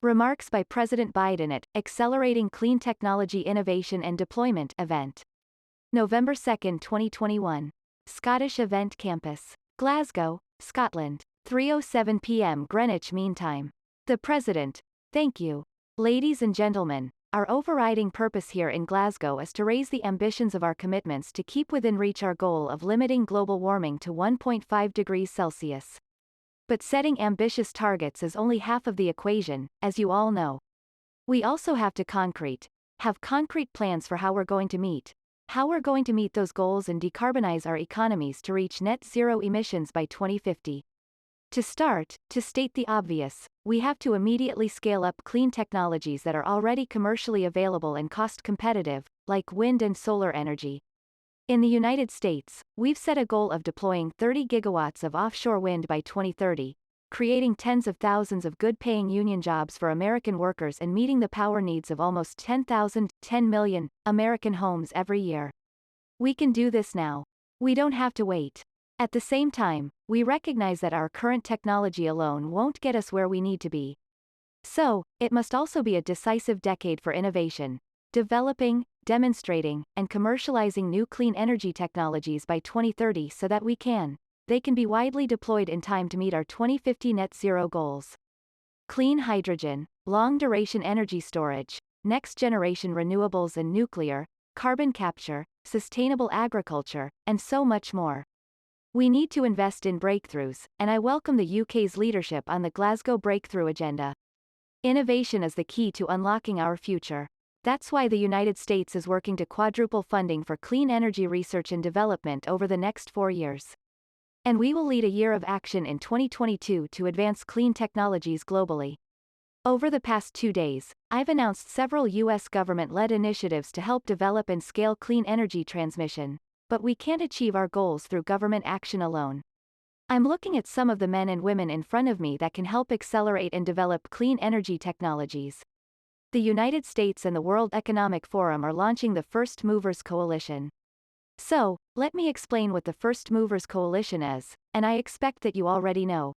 Remarks by President Biden at Accelerating Clean Technology Innovation and Deployment event. November 2, 2021. Scottish Event Campus. Glasgow, Scotland. 3:07 p.m. Greenwich Mean Time. The President. Thank you. Ladies and gentlemen, our overriding purpose here in Glasgow is to raise the ambitions of our commitments to keep within reach our goal of limiting global warming to 1.5 degrees Celsius. But setting ambitious targets is only half of the equation, as you all know. We also have to have concrete plans for how we're going to meet those goals and decarbonize our economies to reach net zero emissions by 2050. To state the obvious, we have to immediately scale up clean technologies that are already commercially available and cost competitive, like wind and solar energy. In the United States, we've set a goal of deploying 30 gigawatts of offshore wind by 2030, creating tens of thousands of good-paying union jobs for American workers and meeting the power needs of almost 10 million, American homes every year. We can do this now. We don't have to wait. At the same time, we recognize that our current technology alone won't get us where we need to be. So, it must also be a decisive decade for innovation, developing, demonstrating, and commercializing new clean energy technologies by 2030 so that they can be widely deployed in time to meet our 2050 net zero goals. Clean hydrogen, long-duration energy storage, next-generation renewables and nuclear, carbon capture, sustainable agriculture, and so much more. We need to invest in breakthroughs, and I welcome the UK's leadership on the Glasgow Breakthrough Agenda. Innovation is the key to unlocking our future. That's why the United States is working to quadruple funding for clean energy research and development over the next 4 years. And we will lead a year of action in 2022 to advance clean technologies globally. Over the past 2 days, I've announced several U.S. government-led initiatives to help develop and scale clean energy transmission, but we can't achieve our goals through government action alone. I'm looking at some of the men and women in front of me that can help accelerate and develop clean energy technologies. The United States and the World Economic Forum are launching the First Movers Coalition. So, let me explain what the First Movers Coalition is, and I expect that you already know.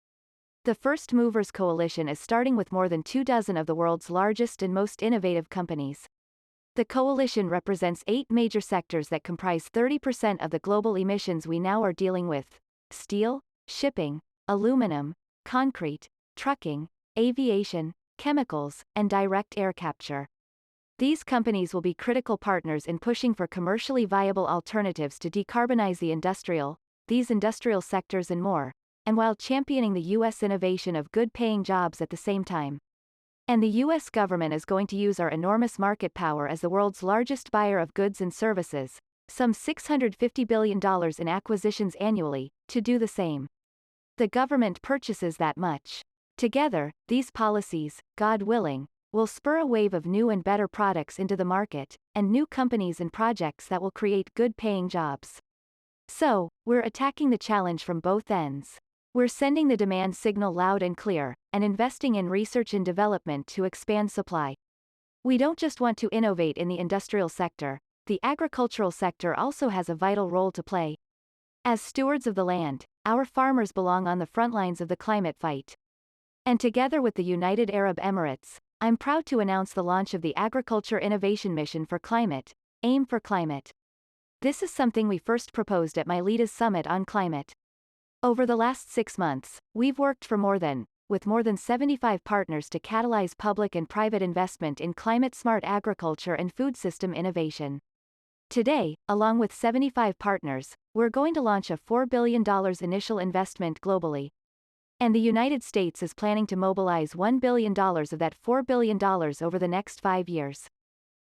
The First Movers Coalition is starting with more than 24 of the world's largest and most innovative companies. The coalition represents 8 major sectors that comprise 30% of the global emissions we now are dealing with: steel, shipping, aluminum, concrete, trucking, aviation, chemicals, and direct air capture. These companies will be critical partners in pushing for commercially viable alternatives to decarbonize these industrial sectors and more, and while championing the U.S. innovation of good-paying jobs at the same time. And the U.S. government is going to use our enormous market power as the world's largest buyer of goods and services, some $650 billion in acquisitions annually, to do the same. The government purchases that much. Together, these policies, God willing, will spur a wave of new and better products into the market, and new companies and projects that will create good-paying jobs. So, we're attacking the challenge from both ends. We're sending the demand signal loud and clear, and investing in research and development to expand supply. We don't just want to innovate in the industrial sector, the agricultural sector also has a vital role to play. As stewards of the land, our farmers belong on the front lines of the climate fight. And together with the United Arab Emirates, I'm proud to announce the launch of the Agriculture Innovation Mission for Climate, AIM for Climate. This is something we first proposed at my Leaders Summit on Climate. Over the last 6 months, we've worked with more than 75 partners to catalyze public and private investment in climate-smart agriculture and food system innovation. Today, along with 75 partners, we're going to launch a $4 billion initial investment globally. And the United States is planning to mobilize $1 billion of that $4 billion over the next 5 years.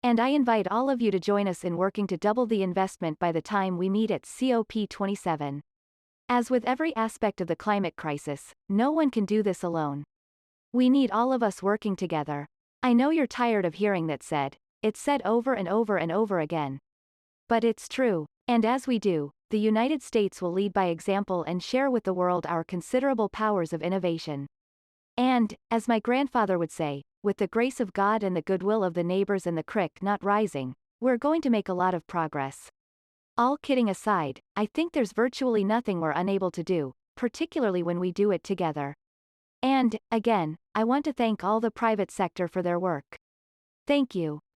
And I invite all of you to join us in working to double the investment by the time we meet at COP27. As with every aspect of the climate crisis, no one can do this alone. We need all of us working together. I know you're tired of hearing that said. It's said over and over and over again. But it's true, and as we do, the United States will lead by example and share with the world our considerable powers of innovation. And, as my grandfather would say, with the grace of God and the goodwill of the neighbors and the creek not rising, we're going to make a lot of progress. All kidding aside, I think there's virtually nothing we're unable to do, particularly when we do it together. And, again, I want to thank all the private sector for their work. Thank you.